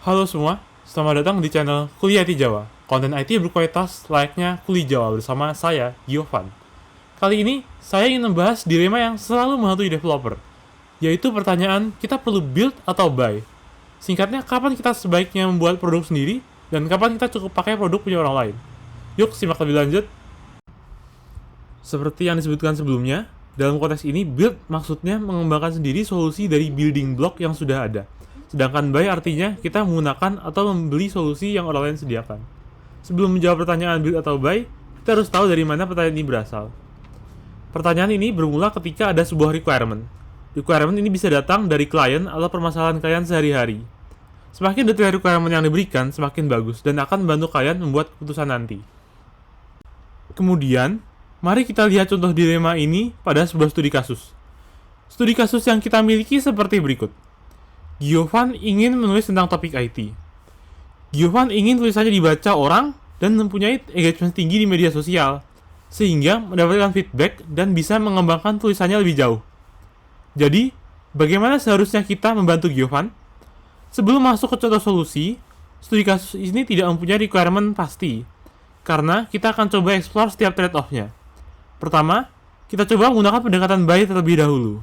Halo semua, selamat datang di channel Kuliah IT Jawa. Konten IT berkualitas layaknya Kuliah Jawa bersama saya, Giovan. Kali ini, saya ingin membahas dilema yang selalu menghantui developer, yaitu pertanyaan kita perlu build atau buy. Singkatnya, kapan kita sebaiknya membuat produk sendiri, dan kapan kita cukup pakai produk punya orang lain. Yuk, simak lebih lanjut. Seperti yang disebutkan sebelumnya, dalam konteks ini, build maksudnya mengembangkan sendiri solusi dari building block yang sudah ada. Sedangkan buy artinya kita menggunakan atau membeli solusi yang orang lain sediakan. Sebelum menjawab pertanyaan build atau buy, kita harus tahu dari mana pertanyaan ini berasal. Pertanyaan ini bermula ketika ada sebuah requirement. Requirement ini bisa datang dari klien atau permasalahan kalian sehari-hari. Semakin detail requirement yang diberikan, semakin bagus dan akan membantu kalian membuat keputusan nanti. Kemudian, mari kita lihat contoh dilema ini pada sebuah studi kasus. Studi kasus yang kita miliki seperti berikut. Giovan ingin menulis tentang topik IT. Giovan ingin tulisannya dibaca orang dan mempunyai engagement tinggi di media sosial, sehingga mendapatkan feedback dan bisa mengembangkan tulisannya lebih jauh. Jadi, bagaimana seharusnya kita membantu Giovan? Sebelum masuk ke contoh solusi, studi kasus ini tidak mempunyai requirement pasti, karena kita akan coba explore setiap trade-off-nya. Pertama, kita coba menggunakan pendekatan buy terlebih dahulu.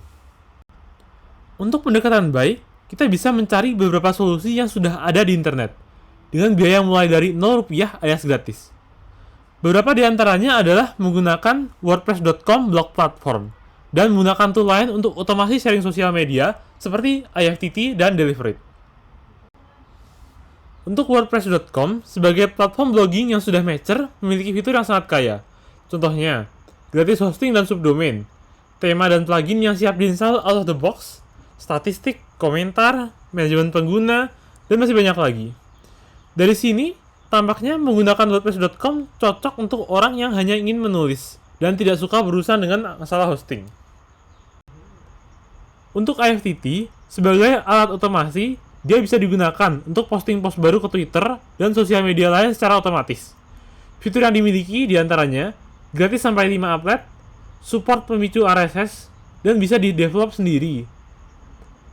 Untuk pendekatan buy, kita bisa mencari beberapa solusi yang sudah ada di internet dengan biaya mulai dari Rp0 alias gratis. Beberapa di antaranya adalah menggunakan WordPress.com blog platform dan menggunakan tool lain untuk otomasi sharing sosial media seperti IFTT dan Deliverit. Untuk WordPress.com, sebagai platform blogging yang sudah mature, memiliki fitur yang sangat kaya. Contohnya, gratis hosting dan subdomain, tema dan plugin yang siap diinstal out of the box, statistik, komentar, manajemen pengguna, dan masih banyak lagi. Dari sini, tampaknya menggunakan WordPress.com cocok untuk orang yang hanya ingin menulis dan tidak suka berurusan dengan masalah hosting. Untuk IFTT, sebagai alat otomasi, dia bisa digunakan untuk posting post baru ke Twitter dan sosial media lain secara otomatis. Fitur yang dimiliki diantaranya, gratis sampai 5 applet, support pemicu RSS, dan bisa di-develop sendiri.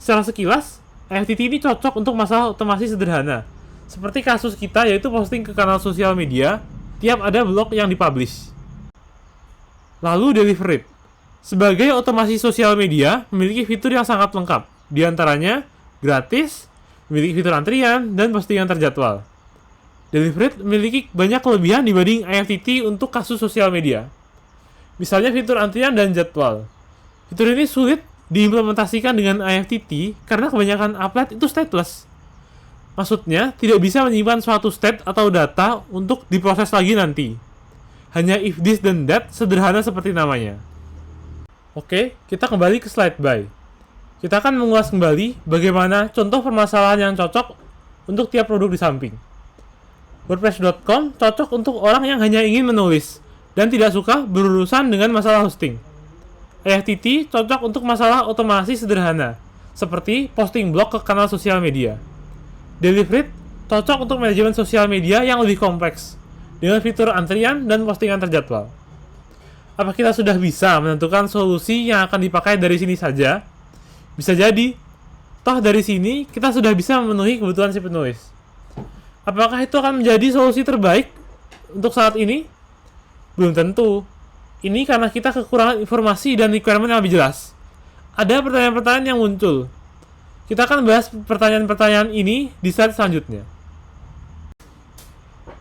Secara sekilas, IFTT ini cocok untuk masalah otomasi sederhana, seperti kasus kita yaitu posting ke kanal sosial media tiap ada blog yang dipublish. Lalu Deliverit, sebagai otomasi sosial media, memiliki fitur yang sangat lengkap, diantaranya gratis, memiliki fitur antrian, dan postingan terjadwal. Deliverit memiliki banyak kelebihan dibanding IFTT untuk kasus sosial media. Misalnya fitur antrian dan jadwal. Fitur ini sulit diimplementasikan dengan IFTT karena kebanyakan applet itu stateless. Maksudnya, tidak bisa menyimpan suatu state atau data untuk diproses lagi nanti. Hanya if this then that, sederhana seperti namanya. Oke, kita kembali ke slide buy. Kita akan mengulas kembali bagaimana contoh permasalahan yang cocok untuk tiap produk di samping. WordPress.com cocok untuk orang yang hanya ingin menulis dan tidak suka berurusan dengan masalah hosting. IFTT cocok untuk masalah otomasi sederhana, seperti posting blog ke kanal sosial media. Deliverit cocok untuk manajemen sosial media yang lebih kompleks, dengan fitur antrian dan postingan terjadwal. Apa kita sudah bisa menentukan solusi yang akan dipakai dari sini saja? Bisa jadi. Toh dari sini, kita sudah bisa memenuhi kebutuhan si penulis. Apakah itu akan menjadi solusi terbaik untuk saat ini? Belum tentu. Ini karena kita kekurangan informasi dan requirement yang lebih jelas. Ada pertanyaan-pertanyaan yang muncul. Kita akan bahas pertanyaan-pertanyaan ini di slide selanjutnya.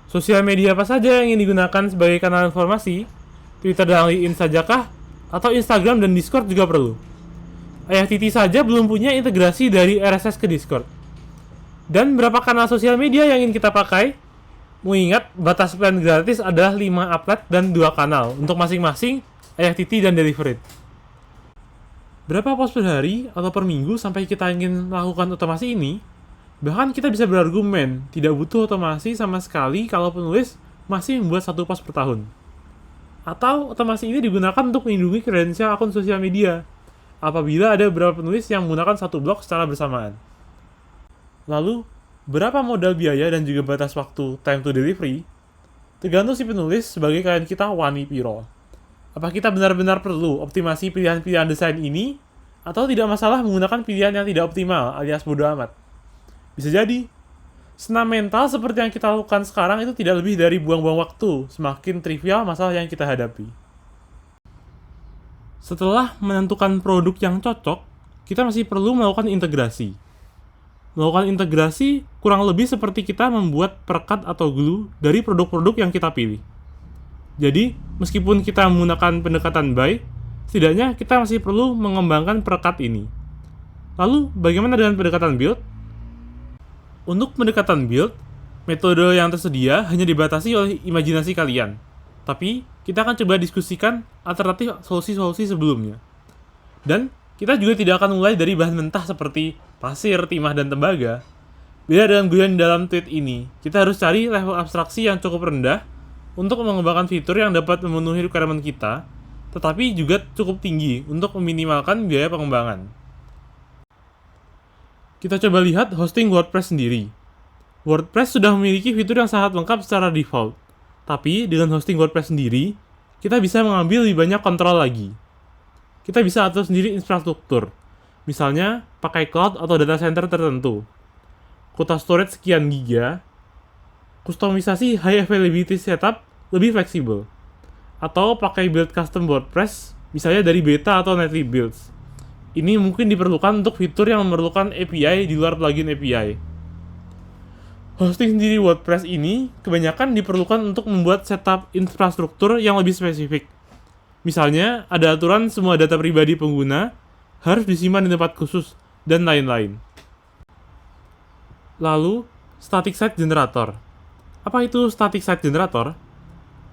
Sosial media apa saja yang ingin digunakan sebagai kanal informasi? Twitter dan LinkedIn sajakah? Atau Instagram dan Discord juga perlu? IFTT saja belum punya integrasi dari RSS ke Discord. Dan berapa kanal sosial media yang ingin kita pakai? Mengingat batas plan gratis adalah 5 applet dan 2 kanal untuk masing-masing IFTT dan Deliverit. Berapa post per hari atau per minggu sampai kita ingin melakukan otomasi ini? Bahkan kita bisa berargumen tidak butuh otomasi sama sekali kalau penulis masih membuat 1 post per tahun. Atau otomasi ini digunakan untuk melindungi kredensial akun sosial media apabila ada beberapa penulis yang menggunakan 1 blog secara bersamaan. Lalu, berapa modal biaya dan juga batas waktu time to delivery? Tergantung si penulis sebagai klien kita wani piro. Apa kita benar-benar perlu optimasi pilihan-pilihan desain ini? Atau tidak masalah menggunakan pilihan yang tidak optimal alias bodo amat? Bisa jadi. Senam mental seperti yang kita lakukan sekarang itu tidak lebih dari buang-buang waktu, semakin trivial masalah yang kita hadapi. Setelah menentukan produk yang cocok, kita masih perlu melakukan integrasi. Melakukan integrasi kurang lebih seperti kita membuat perekat atau glue dari produk-produk yang kita pilih. Jadi, meskipun kita menggunakan pendekatan buy, setidaknya kita masih perlu mengembangkan perekat ini. Lalu, bagaimana dengan pendekatan build? Untuk pendekatan build, metode yang tersedia hanya dibatasi oleh imajinasi kalian. Tapi, kita akan coba diskusikan alternatif solusi-solusi sebelumnya. Dan, kita juga tidak akan mulai dari bahan mentah seperti pasir, timah, dan tembaga. Beda dengan guyon dalam tweet ini, kita harus cari level abstraksi yang cukup rendah untuk mengembangkan fitur yang dapat memenuhi requirement kita, tetapi juga cukup tinggi untuk meminimalkan biaya pengembangan. Kita coba lihat hosting WordPress sendiri. WordPress sudah memiliki fitur yang sangat lengkap secara default. Tapi dengan hosting WordPress sendiri, kita bisa mengambil lebih banyak kontrol lagi. Kita bisa atur sendiri infrastruktur. Misalnya, pakai cloud atau data center tertentu. Kuota storage sekian giga. Kustomisasi high availability setup lebih fleksibel. Atau pakai build custom WordPress, misalnya dari beta atau nightly builds. Ini mungkin diperlukan untuk fitur yang memerlukan API di luar plugin API. Hosting sendiri WordPress ini kebanyakan diperlukan untuk membuat setup infrastruktur yang lebih spesifik. Misalnya, ada aturan semua data pribadi pengguna harus disimpan di tempat khusus, dan lain-lain. Lalu, static site generator. Apa itu static site generator?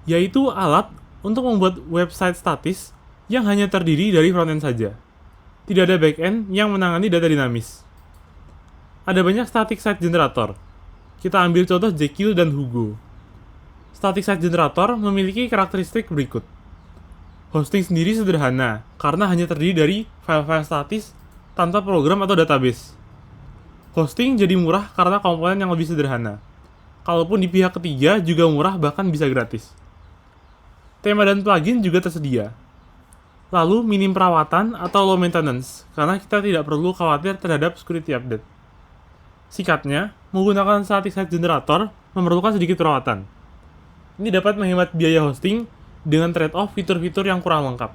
Yaitu alat untuk membuat website statis yang hanya terdiri dari frontend saja. Tidak ada backend yang menangani data dinamis. Ada banyak static site generator. Kita ambil contoh Jekyll dan Hugo. Static site generator memiliki karakteristik berikut. Hosting sendiri sederhana, karena hanya terdiri dari file-file statis tanpa program atau database. Hosting jadi murah karena komponen yang lebih sederhana. Kalaupun di pihak ketiga juga murah, bahkan bisa gratis. Tema dan plugin juga tersedia. Lalu minim perawatan atau low maintenance, karena kita tidak perlu khawatir terhadap security update. Singkatnya, menggunakan static site generator memerlukan sedikit perawatan. Ini dapat menghemat biaya hosting dengan trade-off fitur-fitur yang kurang lengkap.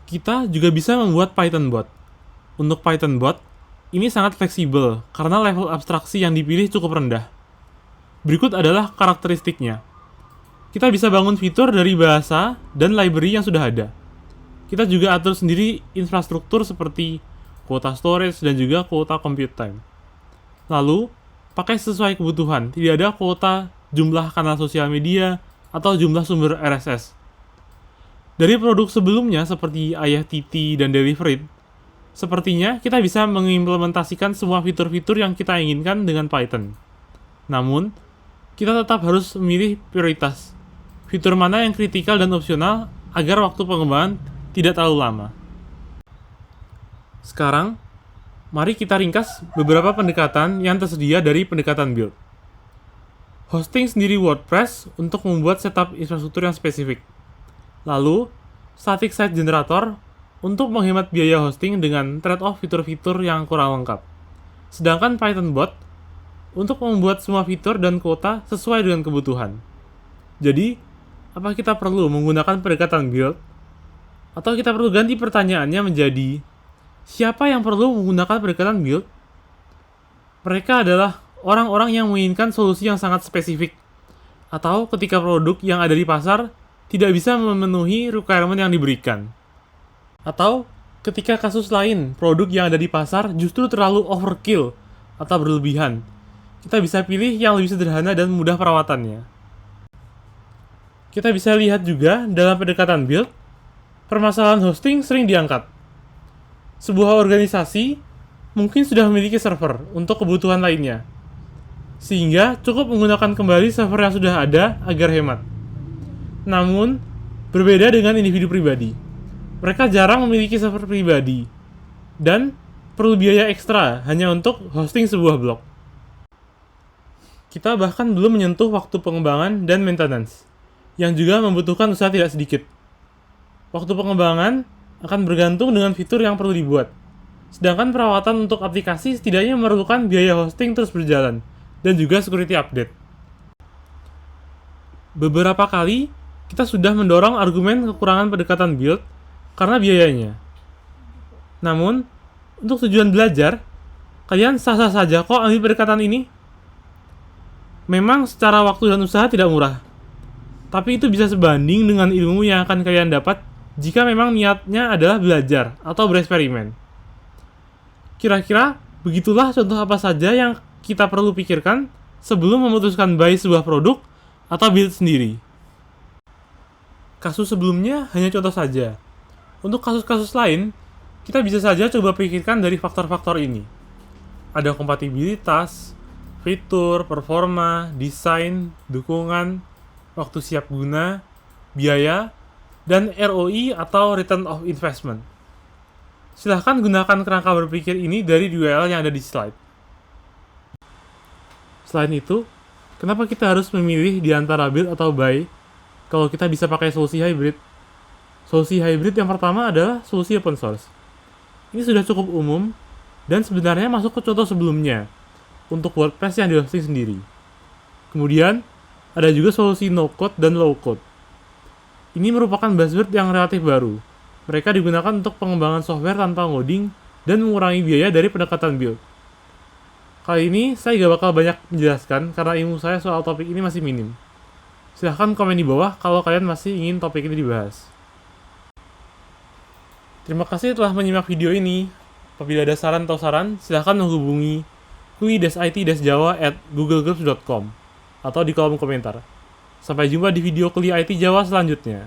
Kita juga bisa membuat Python bot. Untuk Python bot, ini sangat fleksibel karena level abstraksi yang dipilih cukup rendah. Berikut adalah karakteristiknya. Kita bisa bangun fitur dari bahasa dan library yang sudah ada. Kita juga atur sendiri infrastruktur seperti kuota storage dan juga kuota compute time. Lalu, pakai sesuai kebutuhan, tidak ada kuota jumlah kanal sosial media atau jumlah sumber RSS. Dari produk sebelumnya seperti IFTTT dan Delivery, sepertinya kita bisa mengimplementasikan semua fitur-fitur yang kita inginkan dengan Python. Namun, kita tetap harus memilih prioritas. Fitur mana yang kritikal dan opsional agar waktu pengembangan tidak terlalu lama. Sekarang, mari kita ringkas beberapa pendekatan yang tersedia dari pendekatan build. Hosting sendiri WordPress untuk membuat setup infrastruktur yang spesifik. Lalu, static site generator untuk menghemat biaya hosting dengan trade-off fitur-fitur yang kurang lengkap. Sedangkan Python bot untuk membuat semua fitur dan kuota sesuai dengan kebutuhan. Jadi, apa kita perlu menggunakan pendekatan build? Atau kita perlu ganti pertanyaannya menjadi, siapa yang perlu menggunakan pendekatan build? Mereka adalah orang-orang yang menginginkan solusi yang sangat spesifik. Atau ketika produk yang ada di pasar tidak bisa memenuhi requirement yang diberikan. Atau ketika kasus lain, produk yang ada di pasar justru terlalu overkill atau berlebihan. Kita bisa pilih yang lebih sederhana dan mudah perawatannya. Kita bisa lihat juga dalam pendekatan build, permasalahan hosting sering diangkat. Sebuah organisasi mungkin sudah memiliki server untuk kebutuhan lainnya, sehingga cukup menggunakan kembali server yang sudah ada agar hemat. Namun, berbeda dengan individu pribadi. Mereka jarang memiliki server pribadi, dan perlu biaya ekstra hanya untuk hosting sebuah blog. Kita bahkan belum menyentuh waktu pengembangan dan maintenance, yang juga membutuhkan usaha tidak sedikit. Waktu pengembangan akan bergantung dengan fitur yang perlu dibuat. Sedangkan perawatan untuk aplikasi setidaknya memerlukan biaya hosting terus berjalan, dan juga security update. Beberapa kali, kita sudah mendorong argumen kekurangan pendekatan build karena biayanya. Namun, untuk tujuan belajar, kalian sah-sah saja kok ambil pendekatan ini. Memang secara waktu dan usaha tidak murah, tapi itu bisa sebanding dengan ilmu yang akan kalian dapat jika memang niatnya adalah belajar atau bereksperimen. Kira-kira begitulah contoh apa saja yang kita perlu pikirkan sebelum memutuskan buy sebuah produk atau build sendiri. Kasus sebelumnya hanya contoh saja. Untuk kasus-kasus lain, kita bisa saja coba pikirkan dari faktor-faktor ini. Ada kompatibilitas, fitur, performa, desain, dukungan, waktu siap guna, biaya, dan ROI atau Return of Investment. Silahkan gunakan kerangka berpikir ini dari URL yang ada di slide. Selain itu, kenapa kita harus memilih di antara build atau buy kalau kita bisa pakai solusi hybrid? Solusi hybrid yang pertama adalah solusi open source. Ini sudah cukup umum dan sebenarnya masuk ke contoh sebelumnya untuk WordPress yang di-hosting sendiri. Kemudian, ada juga solusi no-code dan low-code. Ini merupakan buzzword yang relatif baru. Mereka digunakan untuk pengembangan software tanpa ngoding dan mengurangi biaya dari pendekatan build. Kali ini saya gak bakal banyak menjelaskan karena ilmu saya soal topik ini masih minim. Silahkan komen di bawah kalau kalian masih ingin topik ini dibahas. Terima kasih telah menyimak video ini. Apabila ada saran atau saran, silahkan menghubungi kuli-it-jawa@googlegroups.com atau di kolom komentar. Sampai jumpa di video Kuli IT Jawa selanjutnya.